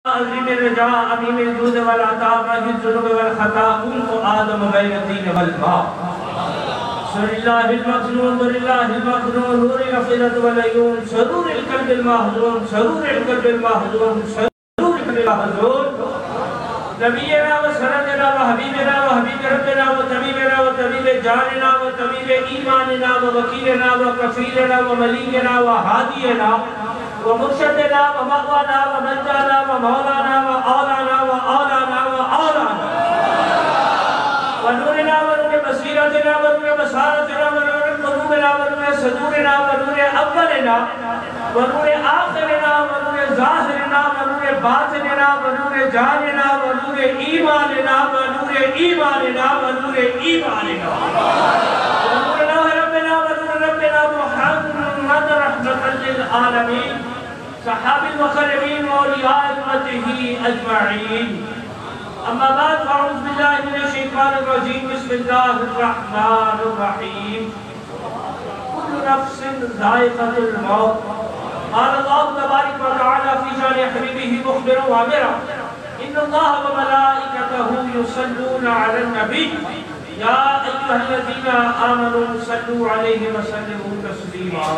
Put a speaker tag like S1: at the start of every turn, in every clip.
S1: عظیم الرجاء عمیم الجود والعطاء ماہی الذنوب والخطا كنت آدم بین الطین والماء سر اللہ المخنون در اللہ المخنون نور الافئدة والعیون سرور القلب المحزون سرور القلب المحزون سرور القلب المحزون نبینا و سندنا و حبیبنا و حبیب ربنا و طبیبنا و طبیب جاننا و طبیب ایماننا و وکیلنا و کفیلنا و ملینا و حادینا ومرشدنا ومغوانا ومنجانا ومولانا وآلانا وآلانا وآلانا ونورنا ونور بصیرتنا ونور بصارتنا ونور قلوبنا ونور صدورنا ونور اولنا ونور آخرنا ونور ظاہرنا ونور باطننا ونور جاننا ونور ایماننا ونور ایماننا ونور ایماننا ونور ربنا ونور ربنا محمد رحمة للعالمین صحاب المقربین واولیاء امته اجمعین اما بعد فاعوذ باللہ من الشیطان الرجیم بسم اللہ الرحمن الرحیم كل نفس ذائقة الموت قال اللہ تبارک وتعالی فی شان حبیبہ مخبرا وامرا ان اللہ وملائکته یصلون علی النبی یا ایها الذین آمنوا صلوا علیہ وسلموا تسلیما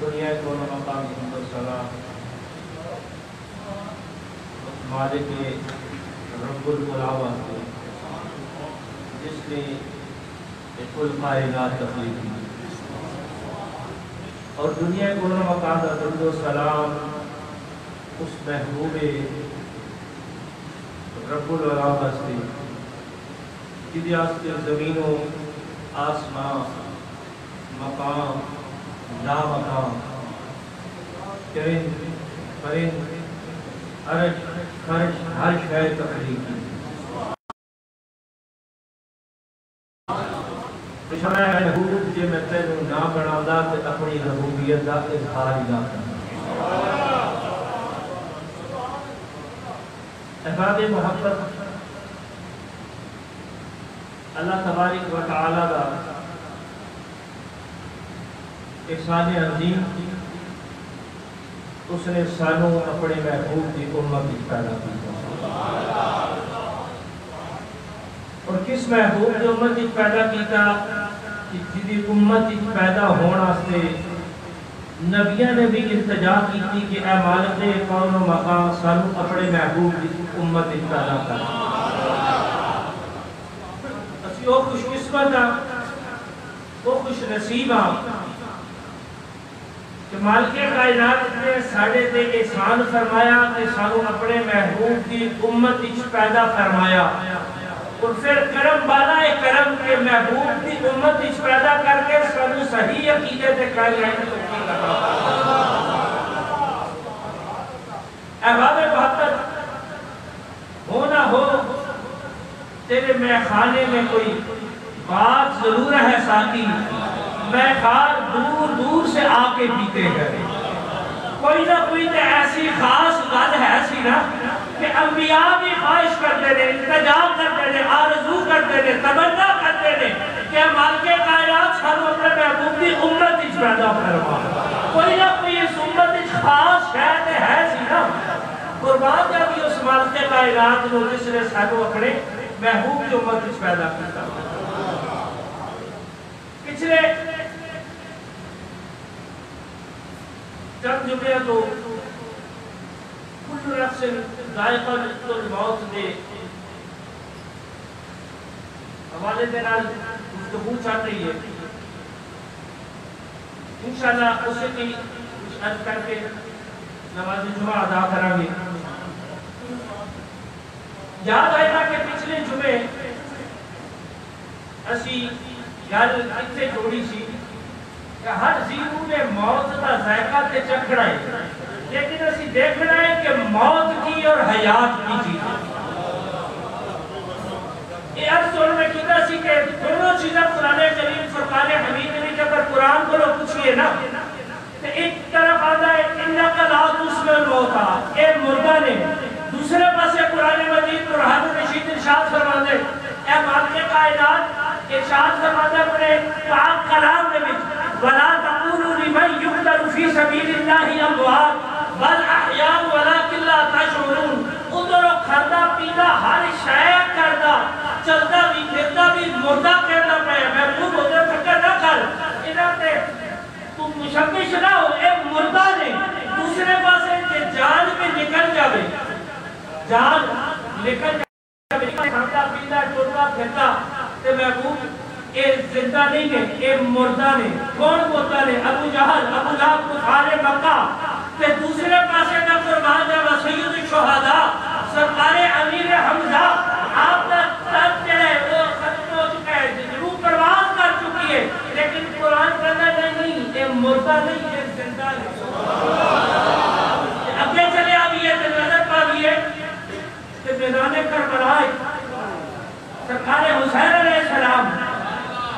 S1: دنیا دونوں مقام حمد و سلام مالک رب العالمین کو جس نے کل کائنات تخلیق کی اور دنیا دونوں مقام حمد و سلام اس محبوب رب العالمین سے جدیاست زمین و آسمان مقام لا مقام چرند پرند عرش فرش ہر شے تخلیق کی پچھانا ہے محبوب جے میں تینوں نہ بنادا تے اپنی ربوبیت دا اظہار ہی نہ کرنا احباب محبت اللہ تبارک و تعالی دا احسان عظیم اس نے سانوں اپنے محبوب کی امت پیدا کی اور کس محبوب کی امت پیدا کیتا جدی امت پیدا ہونا سے نبیوں نے بھی التجا کی تھی کہ اے مالک کون و مقام سانوں اپنے محبوب کی امت پیدا کر اسی وہ خوش قسمت ہاں وہ خوش نصیب ہاں کہ مالک کائنات نے ساڑھے تے احسان فرمایا کہ سانو اپنے محبوب کی امت پیدا فرمایا اور پھر کرم بالا کرم کے محبوب کی امت پیدا کر کے سانو صحیح عقیدے تے قائم توفیق عطا احباب محبت ہو نہ ہو تیرے میخانے میں کوئی بات ضرور ہے ساتھی میں خار دور دور سے آ کے پیتے ہیں کوئی نہ کوئی تو ایسی خاص گل ہے سی نا کہ انبیاء بھی خواہش کرتے ہیں التجا کرتے ہیں آرزو کرتے ہیں تمنا کرتے ہیں کہ مالک کائنات سانو اپنے محبوب کی امت پیدا فرما کوئی نہ کوئی اس امت خاص شاید ہے سی نا قربان جاتی اس مالک کائنات کو جس نے سانو اپنے محبوب کی امت پیدا کرتا پچھلے چند جمعہ تو کل نفس ذائقہ الموت دے حوالے دے نال گفتگو چل رہی ہے انشاءاللہ اسے کی کچھ عرض کر کے نماز جمعہ ادا کریں گے یاد آئے گا کہ پچھلے جمعے اسی گل اتنے جوڑی سی کہ ہر زیرو نے موت کا ذائقہ تے چکھنا ہے، لیکن اسی دیکھنا ہے کہ موت کی اور حیات کی چیز ہے۔ یہ عرض طور میں کیتا سی کہ دونوں چیزیں قرآن کریم فرقان حمید میں جب قرآن کو لوگ پوچھئے نا تو ایک طرف آتا ہے اِنَّكَ لَا تُسْمِعُ الْمَوْتَى، اے مردہ نے، دوسرے پاسے قرآن مجید برہان الرشید ارشاد فرماتے اے مالک کائنات ارشاد فرماتا اپنے پاک کلام میں وَلَا تَقُولُوا لِمَنْ يُقْتَلُ فِي سَبِيلِ اللَّهِ أَمْوَاتٌ بَلْ أَحْيَاءٌ وَلَٰكِن لَّا تَشْعُرُونَ۔ ادھر کھانا پینا ہر شے کردا چلدا بھی پھردا بھی مردہ کہنا پیا، محبوب ادھر فکر نہ کر انہاں تے تو مشمش نہ ہو، اے مردہ نے دوسرے پاسے کہ جان بھی نکل جاوے، جان نکل جاوے، کھانا پینا ٹرنا پھردا تے محبوب اے زندہ نہیں ہے، اے مردہ نے۔ کون مردہ نے؟ ابو جہل، ابو لہب، کفار مکہ تے دوسرے پاسے کا قربان جاوا سید الشہداء سرکار امیر حمزہ آپ تک جو ہے وہ ختم ہو چکا ہے، روح پرواز کر چکی ہے، لیکن قرآن کہنا نہیں اے مردہ نہیں اے زندہ نہیں۔ اگے چلے آئیے تے نظر پاویے کہ میدان کربلا سرکار حسین علیہ السلام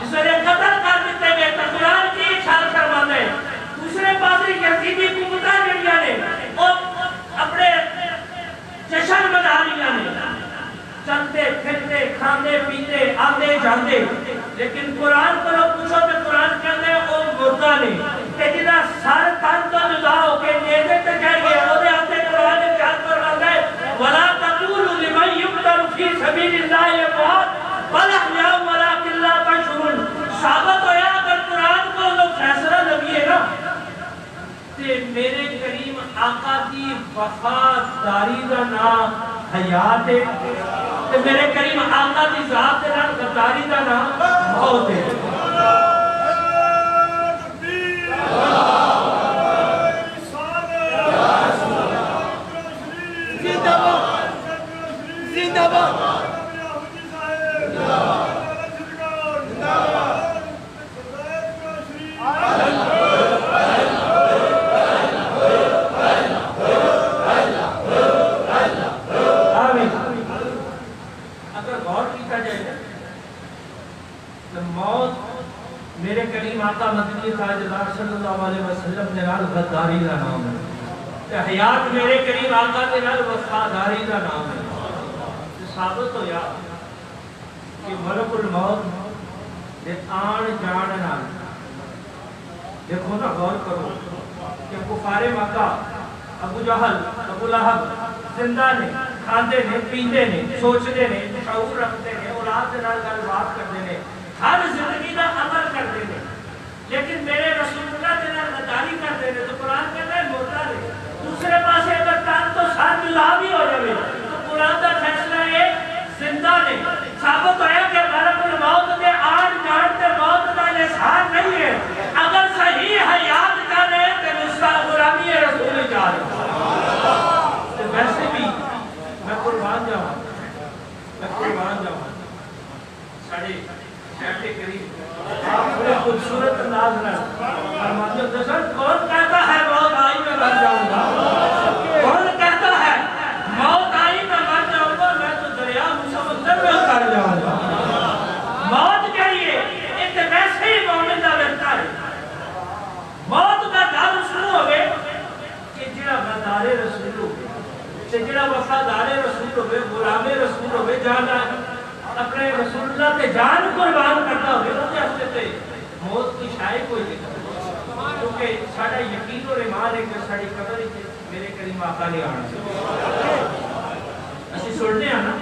S1: اس وجہ قتل کر دیتے گئے تو قرآن کی اشارہ فرماتے ہیں۔ دوسرے پاسے یزیدی حکومتاں جڑیاں نے اور اپنے جشن منا رہی نے، چلتے پھرتے کھانے پیتے آتے جاتے، لیکن قرآن کو لوگ پوچھو تو قرآن کہتے ہیں وہ مردہ نے کہ جنہاں سر تن تو جدا ہو کے نیزے تے چڑھ گئے وہ دے آتے قرآن نے جہاد فرماتا ہے وَلَا تَقُولُوا لِمَنْ يُقْتَلُ فِي سَبِيلِ اللَّهِ أَمْوَاتٌ بَلْ أَحْيَاءٌ وَلَٰكِن لَّا تَشْعُرُونَ۔ ثابت ہویا اگر قرآن کو لوگ فیصلہ نبی ہے نا تے میرے کریم آقا کی وفاداری کا نام حیات ہے تے میرے کریم آقا کی ذات کے نام غداری کا نام موت ہے۔
S2: زندہ باد
S1: میرے کریم آقا مدنی تاجدار صلی اللہ علیہ وسلم نے نال غداری کا نام ہے کہ حیات میرے کریم آقا نے نال وفاداری کا نام ہے۔ ثابت ہو یا کہ ملک الموت دے آن جان نال دیکھو نا غور کرو کہ کفار مکہ ابو جہل ابو لہب زندہ نے، کھاندے نے، پیندے نے، سوچدے نے، شعور رکھتے نے، اولاد نال گل بات کرتے نے، ہر زندگی کا عمل کرتے ہیں، لیکن میرے رسول اللہ کے نال غداری کرتے ہیں تو قرآن کہتا ہے مردہ ہے۔ دوسرے پاسے اگر تن تو سر جدا بھی ہو جائے تو قرآن کا فیصلہ ہے زندہ نے۔ ثابت ہویا کہ ملک الموت کے آن جان تے موت کا احسان نہیں ہے، اگر صحیح حیات کا رہے تو نسخہ غلامی رسول جا رہے تو ویسے بھی میں قربان جاؤں ساڑھے شہر کریم بڑے خوبصورت انداز میں فرماتے ہیں کون کہتا ہے موت آئی میں مر جاؤں گا، کون کہتا ہے موت آئی میں مر جاؤں گا، میں تو دریا سمندر میں اتر جاؤں گا۔ موت کے لیے ایک ویسے ہی مومن کا رہتا ہے، موت کا ڈر شروع ہو گئے کہ جڑا غدار رسول ہوئے جڑا وفادار رسول ہوئے غلام رسول ہوئے جانا اپنے رسول اللہ کے جان قربان کرتا ہوئے وہ جیسے تھے موت کی شائع کوئی نہیں، کیونکہ ساڑھا یقین اور ایمان ہے کہ ساڑھی قبر ہی میرے کریم آقا نے آنا سے اسی سننے ہیں نا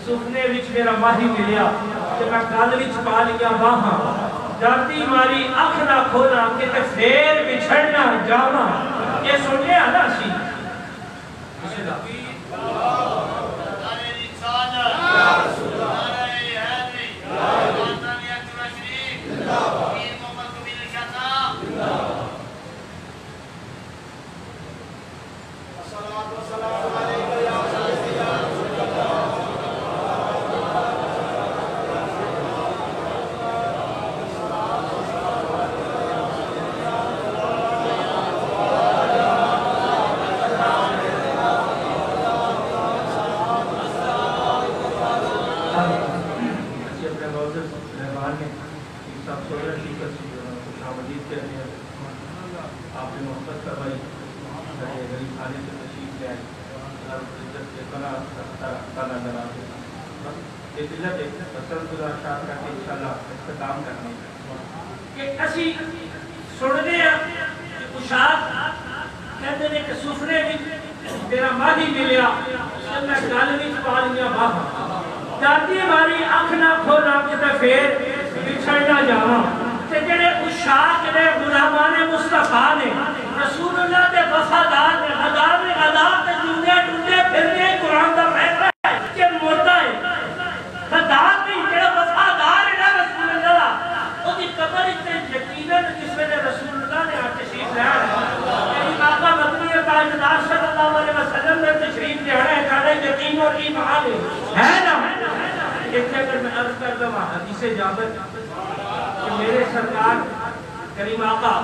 S1: سفنے وچ میرا ماہی ملیا کہ میں گل وچ پا لیا باہاں جاتی ماری اکھ نہ کھولا کہ تے پھر بچھڑنا جاواں، یہ سننے ہیں نا اسی یہ دلہ دیکھتے ہیں بسرت اللہ شاہ کا کہ انشاءاللہ اختتام کرنے کہ اسی سننے ہیں کہ اشاد کہتے ہیں کہ سفرے بھی تیرا ماہی ملیا سے میں گالوی پالیاں باہا جاتی ہماری آنکھ نہ کھولا کہ پھر بچھڑنا جانا کہ جنہیں اشاد نے غلامان مصطفیٰ نے رسول اللہ دے وفادار نے غدار تے ڈونڈے پھرنے قرآن دا فیصلہ ہے کہ مردہ ہے غدار نہیں جڑا وفادار ہے رسول اللہ اس کی قبر اتنے یقیناً جس میں رسول اللہ نے تشریف لے یعنی آقا مدنی تاجدار صلی اللہ علیہ وسلم نے تشریف لے آنا ہے کہا یقین اور ایمان ہے نا اتنے اگر میں عرض کر دوں حدیث جابر کہ میرے سرکار کریم آقا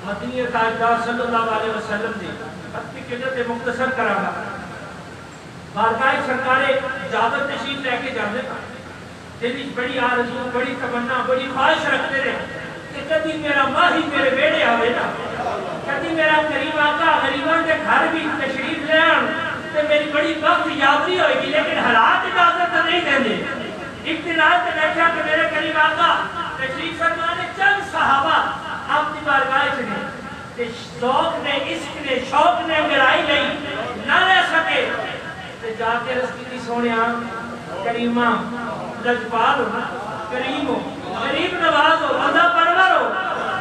S1: مدنی تاجدار صلی اللہ علیہ وسلم نے خط کی قدرت مختصر کرا گا بارگاہ سرکار جابر تشریف لے کے جانے کا دلی بڑی آرزو بڑی تمنا بڑی خواہش رکھتے رہے کہ کبھی میرا ماہی میرے بیڑے آوے نا کبھی میرا کریم آقا غریبان کے گھر بھی تشریف لے آن تو میری بڑی وقت یابی ہوئے گی لیکن حالات اجازت نہیں دیں دے اقتناع سے بیٹھا کہ میرے کریم آقا تشریف فرمانے چند صحابہ آپ کی بارگاہ چنے کہ ذوق نے عشق نے شوق نے مرائی نہیں نہ رہ سکے تو جا کے رسکی کی سونے آن کریمہ لجپال ہو کریم ہو غریب نواز ہو وضع پرور ہو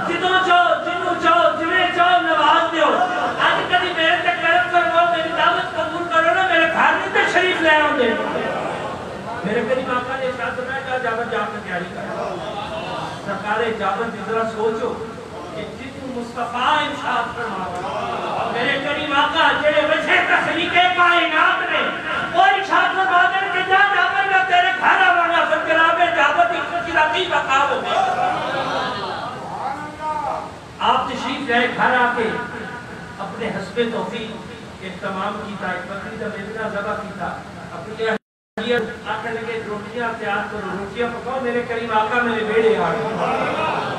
S1: جنوں چاہو جنہیں چاہو نواز دے ہو آج کدی میرے تک کرم فرماؤ میری دعوت قبول کرو نا میرے گھر میں تک شریف لے آؤں دے میرے کریم آقا نے ارشاد فرمایا کہ جابر جا کر تیاری کرو سرکار جابر کی ذرا سوچو کہ جتنے مصطفیٰ ارشاد فرماؤ میرے کریم آقا جڑے وجہ تخلیق کائنات نے اور ارشاد فرماؤ کہ جا جابر میں تیرے گھر آوانا پھر جناب جابر کی خلاقی بقا ہوگی آپ تشریف جائے گھر آکے اپنے حسب توفیق اہتمام کیتا ایک بکری کا بیدنا ذبح کیتا اپنی اہلیت آکے لگے روٹیاں تیار کرو روٹیاں پکاؤ میرے کریم آقا میرے بیڑے آئے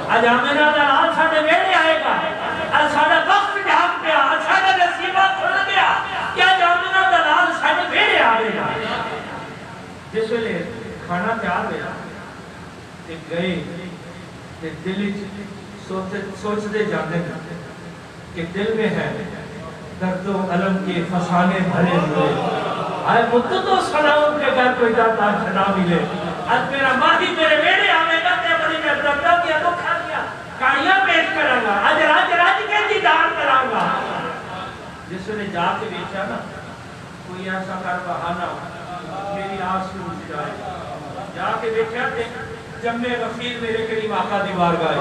S1: آج آمینہ دلال ساڑھے بیڑے آئے گا آج ساڑھا وقت جھاگ پیا آج ساڑھا نصیبہ کھل گیا کیا آج آمینہ دلال ساڑھے بیڑے آئے گا جس ویلے کھانا تیار ہویا ایک گئے کہ دل سوچتے جانے کہ دل میں ہے درد و علم کے فسانے بھرے ہوئے آئے مدت و سلام کے گھر کوئی جاتا چھنا ملے آج میرا ماہی میرے بیڑے آنے گا کہ بڑی میں دردہ کیا تو کھا لیا کاڑیاں پیش کرا گا آج راج کے دیدار کرا گا جس نے جا کے بیچا نا کوئی ایسا کر بہانا میری آس میں اٹھ جائے جا کے بیٹھا جمع غفیر میرے کریم آقا دیوار گئے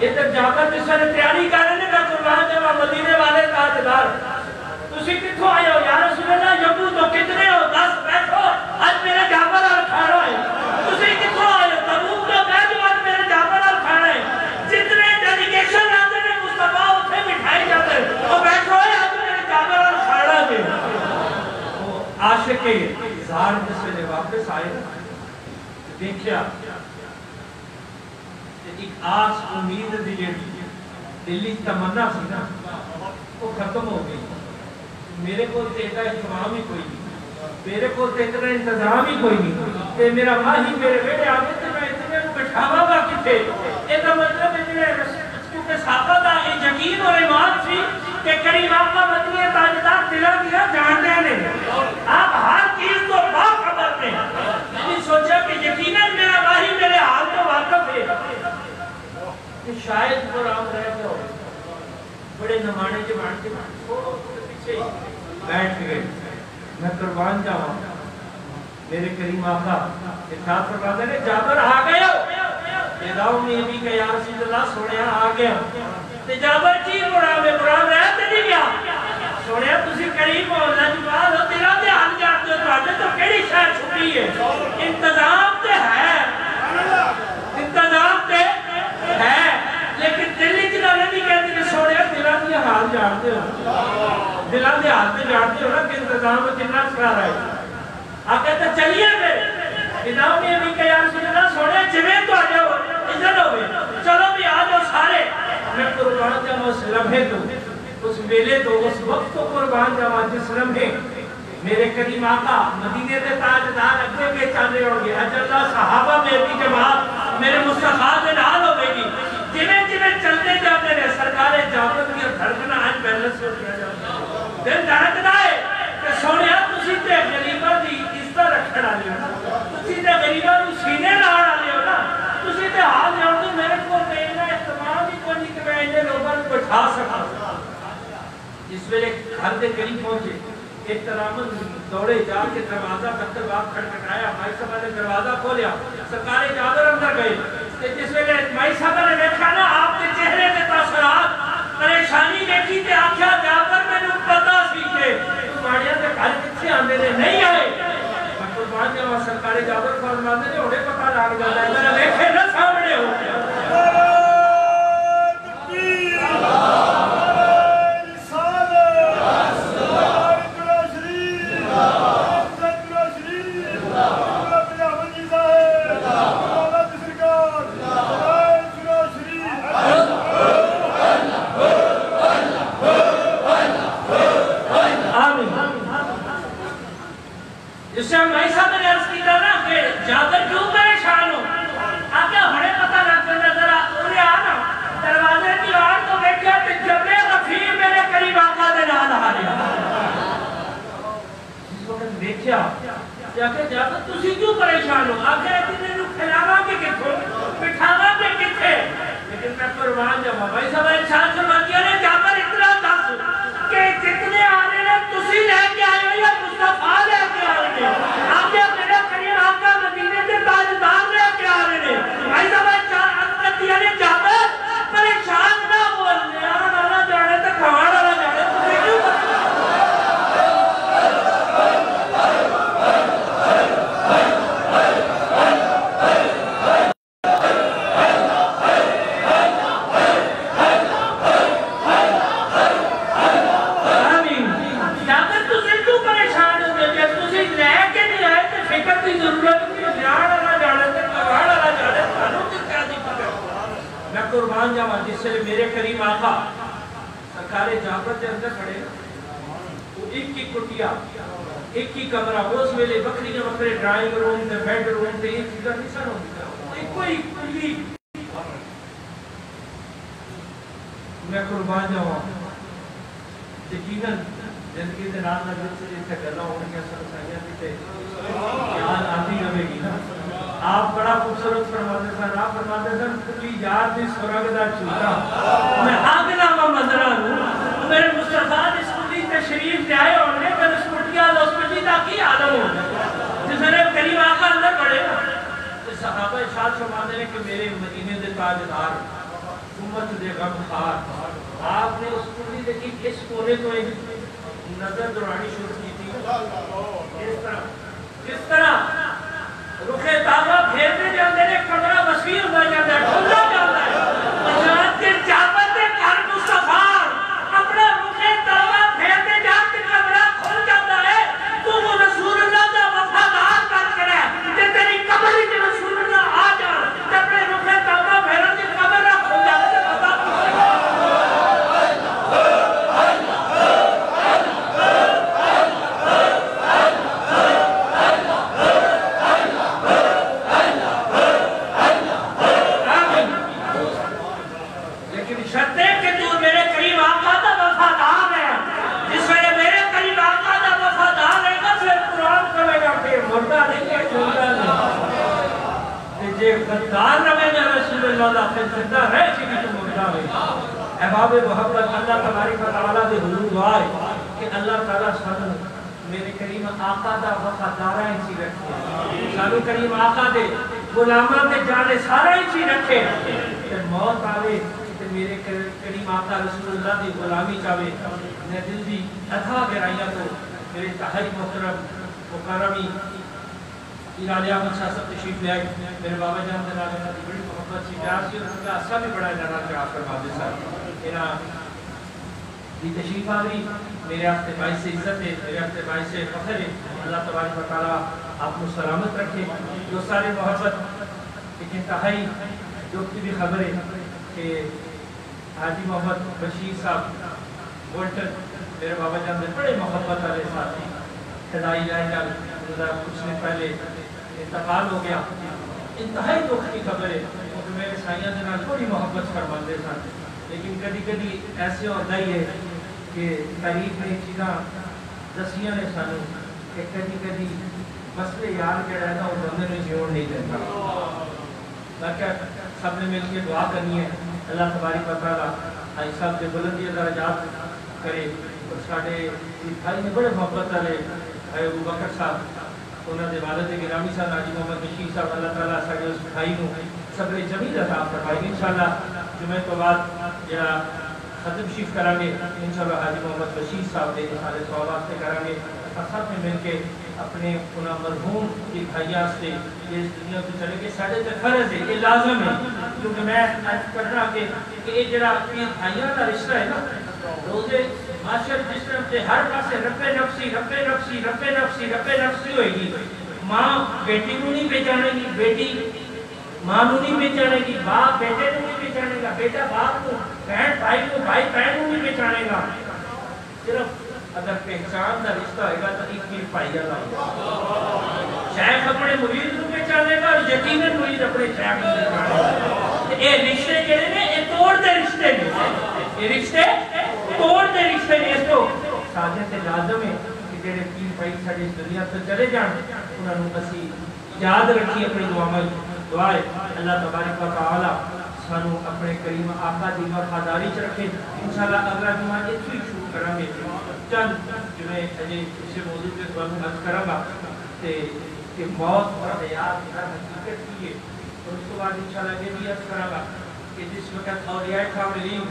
S1: ادھر جا کر جس نے تیاری کرنے کا قربان جمع مدینے والے تاجدار تسی کتھوں آئے ہو یا رسول اللہ یبو تو کتنے ہو 10 بیٹھو آج میرے جابر اور کھانا ہے تسی کتھوں آئے ہو تبوک تو بیٹھو آج میرے جابر اور کھانا ہے جتنے ڈیلیگیشن آتے ہیں مصطفیٰ اتنے مٹھائی جاتے ہیں وہ بیٹھو ہے آج میرے جابر اور کھانا ہے وہ عاشق زار جس سے واپس آئے دیکھیا ایک آس امید دلی تمنا سی نا وہ ختم ہو گئی میرے کو اتنا اہتمام ہی کوئی نہیں میرے کو اتنا انتظام ہی کوئی نہیں کہ میرا ماہی میرے بیٹے آگے تو میں اتنے کو بٹھاوا گا کتے ایسا مطلب ہے کیونکہ صحابہ دا یقین اور ایمان سی کہ کریم آقا مدنی تاجدار دلا دیا جانتے ہیں آپ ہر چیز کو باخبر میں نہیں سوچا کہ یقیناً میرا ماہی میرے حال کو واقف ہے کہ شاید قرآن رہ گیا ہو بڑے نمانے کے بانٹ کے پیچھے بیٹھ گئے میں قربان جاؤں میرے کریم آقا ارشاد فرماتے ہیں جابر آ گیا بیداؤ میں بھی کہ یا رسول اللہ سوڑیا آ گیا تے جابر چیز قرآن رہتے نہیں گیا سوڑیا تسی کریم ہو لجبال ہو تیرا دے حال جاتے ہو تواجہ تو کیڑی شاید چھپی ہے انتظام تے ہے انتظام تے ہے لیکن دلی جنہوں نے نہیں کہتے کہ سوڑیا تیرا دے حال جاتے ہو دلہ دے حال تے جاتے ہو نا کہ انتظام جنہ سکھا رہا ہے آگے تو چلیے پھر اداؤں میں بھی کہ یا رسول اللہ سوڑیا جمعے تو آ جاؤ ادھر ہوئے چلو بھی آ جاؤ سارے میں قربان جاؤں اس لمحے تو اس ویلے تو اس وقت تو قربان جاؤں جس لمحے میرے کریم آقا مدینے دے تاجدار اگے کے چل رہے ہوں گے اجلہ صحابہ میری جماعت میرے مصطفیٰ دے نال ہوئے گی جنہیں جنہیں چلتے جاتے رہے سرکار جابر کی دھڑکنا آج بیلنس ہو گیا جاتا دل دھڑکنا ہے کہ سونیا تسی تے غریبہ دی عزت رکھنا لے ہو تسی تے غریبہ دی سینے لاڑا لے ہو نا تسی تے حال لے ہو تو میرے کو میرا احتمام ہی کوئی نہیں کہ میں انہیں لوگوں کو اٹھا سکا اس ویلے گھر دے قریب پہنچے احترامن دوڑے جا کے دروازہ بندر باپ کھٹکھٹایا مائی صاحبہ نے دروازہ کھولیا سرکار جابر اندر گئے جس ویلے مائی صاحبہ نے دیکھا نا آپ کے چہرے کے تاثرات پریشانی دیکھی تے آکھیا جابر میں نے پتا سی کہ تمہاڑیاں تے گھر کتنے آندے نے نہیں آئے قربان جاواں سرکار جابر فرماتے نے انہیں پتا لگ جاتا ہے میرا دیکھے نہ سامنے ہو گیا جس سے ہم ایسا میں نے عرض کی تھا نا کہ جابر کیوں پریشان ہو آگے ہمیں پتہ لگ کرنا ذرا انہیں آنا دروازے کی آڑ تو بیٹھا کہ جبرے غفیر میرے قریب آقا دے نال آ رہا جس وقت دیکھا کہ جابر تسی کیوں پریشان ہو آگے اتنے لوگ کھلاوا کے کتھو بٹھاوا کے کتھے لیکن میں قربان جاواں بھائی صاحب انسان فرماتی ہے جابر اتنا دس کہ جتنے آنے نے تسی لے کے آئے ہو یا مصطفیٰ لے کے آئے ہیں آگے میرے کریم آقا مدینے کے تاجدار لے کے آ رہے ہیں بھائی صاحب اندر دیا نے جابر پریشان نہ ہو نیان آنا جانے تے کھوان آنا جانے تسی کیوں قربان جاواں جس سے میرے کریم آقا سرکار جابر کے اندر کھڑے وہ ایک ہی کٹیا ایک ہی کمرہ اس ویلے بکری کے بکرے ڈرائنگ روم تے بیڈ روم تے ایک چیزاں نہیں سن ہوندی ایک کوئی کلی میں قربان جاواں یقیناً زندگی دے نال نال جتھے گلاں ہونگیاں سائیاں تے یاد آتی رہے گی نا آپ بڑا خوبصورت فرماتے سن آپ فرماتے سن کلی یار دی سرگ دا چوتا میں آگنا وا مندرہ ہوں میرے مصطفیٰ اس کلی تشریف لے آئے اور نے میں اس کٹیا اس کلی دا کی عالم ہو جس نے کریم آقا اندر پڑے صحابہ ارشاد فرماتے ہیں کہ میرے مدینے دے تاجدار امت دے غمخوار آپ نے اس کلی دے کی اس کونے کو ایک نظر دوڑانی شروع کی تھی اس طرح رخے تابہ پھیرتے جاندے نے کمرہ وسیع ہو جاتا ہے کھلا جاتا ہے مشاہد کے جابر کے گھر مصطفیٰ اپنا رخے تابہ پھیرتے جاتے کمرہ کھل جاتا ہے تو وہ رسول اللہ دا وفادار کر کرے کہ تیری قبر کے رسول اللہ آ جا اپنے رخے تابہ پھیرتے کمرہ کھل جاتا ہے غدار رہے گا رسول اللہ دا پھر زندہ رہ چکی تو مردہ ہوئے احباب محبت اللہ تبارک و تعالیٰ دے حضور دعائے کہ اللہ تعالیٰ سانو میرے کریم آقا دا وفادارہ انسی رکھے سانو کریم آقا دے غلامہ دے جانے سارا انسی رکھے کہ موت آوے کہ میرے کریم آقا رسول اللہ دی غلامی چاہے میں دل دی اتھا گرائیاں تو میرے تحری محترم مکرمی ایرانی آمد شاہ تشریف لے آئے میرے بابا جان دے نالے دی بڑی محبت سی پیار سی ان کا اصلا بھی بڑا جانا چاہ فرما دے سر یہ تشریف آگئی میرے ہفتے باعث سے عزت ہے میرے ہفتے باعث سے فخر ہے اللہ تبارک و تعالیٰ آپ کو سلامت رکھے جو سارے محبت ایک انتہائی جو کی بھی خبر ہے کہ حاجی محمد بشیر صاحب گولٹن میرے بابا جان دے بڑے محبت والے ساتھی خدائی لائن کچھ دن پہلے انتقال ہو گیا. انتہائی دکھ کی خبر ہے کیونکہ میرے سائیاں دے نال بڑی محبت فرماندے سن, لیکن کدی کدی ایسے ہوتا ہی ہے کہ تاریخ نے چیزاں دسیاں نے سانو کہ کدی کدی مسئلے یار جڑا ہے نا وہ بندے میں جوڑ نہیں دیتا. میں کیا سب نے مل کے دعا کرنی ہے اللہ تبارک و تعالیٰ آئی صاحب کے بلندی درجات کرے. اور ساڈے بھائی نے بڑے محبت والے بھائی ابو بکر صاحب انہوں نے والد گرامی صاحب حاجی محمد بشیر صاحب اللہ تعالیٰ ساڈے اس بھائی کو صبر جمیل عطا فرمائے. انشاءاللہ جمعے تو بعد جڑا ختم شریف کریں گے انشاءاللہ حاجی محمد بشیر صاحب کے سارے سوال واسطے کریں گے. سب میں مل کے اپنے انہاں مرحوم کی بھائیاں سے یہ اس دنیا کو چلے گے ساڈے تے فرض ہے, یہ لازم ہے. کیونکہ میں عرض کرنا کہ یہ جڑا بھائیاں کا رشتہ ہے نا روزے معاشر جس طرح سے ہر پاسے رب نفسی رب نفسی رب نفسی رب نفسی ہوئے گی. ماں بیٹی کو نہیں پہچانے گی, بیٹی ماں کو نہیں پہچانے گی, باپ بیٹے کو نہیں پہچانے گا, بیٹا باپ کو, بہن بھائی کو, بھائی بہن کو نہیں پہچانے گا. صرف اگر پہچان کا رشتہ ہوئے گا تو ایک ہی پائی جاتا ہے. شیخ اپنے مرید کو پہچانے گا اور یقیناً مرید اپنے شیخ کو پہچانے گا. یہ رشتے جڑے نے یہ توڑ دے رشتے نے, یہ رشتے توڑ دے رشتے نے. اس کو ساجت لازم ہے کہ جڑے پیر بھائی ساڈی اس دنیا سے چلے جان انہاں نوں اسی یاد رکھیے اپنی دعا میں. دعا ہے اللہ تبارک و تعالی سانو اپنے کریم آقا دی وفاداری چ رکھے. انشاءاللہ اگلا جمعہ اتھے ہی شروع کریں گے. چند جمعے اجے اسے موضوع پہ تمہیں عرض کروں گا کہ موت اور حیات ہر حقیقت کی ہے. اور اس کے بعد انشاءاللہ یہ بھی عرض کروں گا کہ جس وقت اولیاء کاملین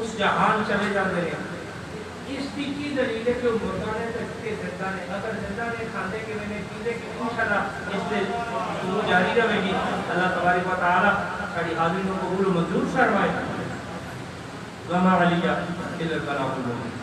S1: اس جہان چلے جاتے ہیں اس کی دلیل ہے کہ مردہ نے تکتے زندہ نے اگر زندہ نے کھاندے کے میں نے پیندے کہ انشاءاللہ اس سے شروع جاری رہے گی. اللہ تبارک و تعالی ساری حاضرین کو قبول و منظور فرمائے. وما علیہ الا البلاغ المبین.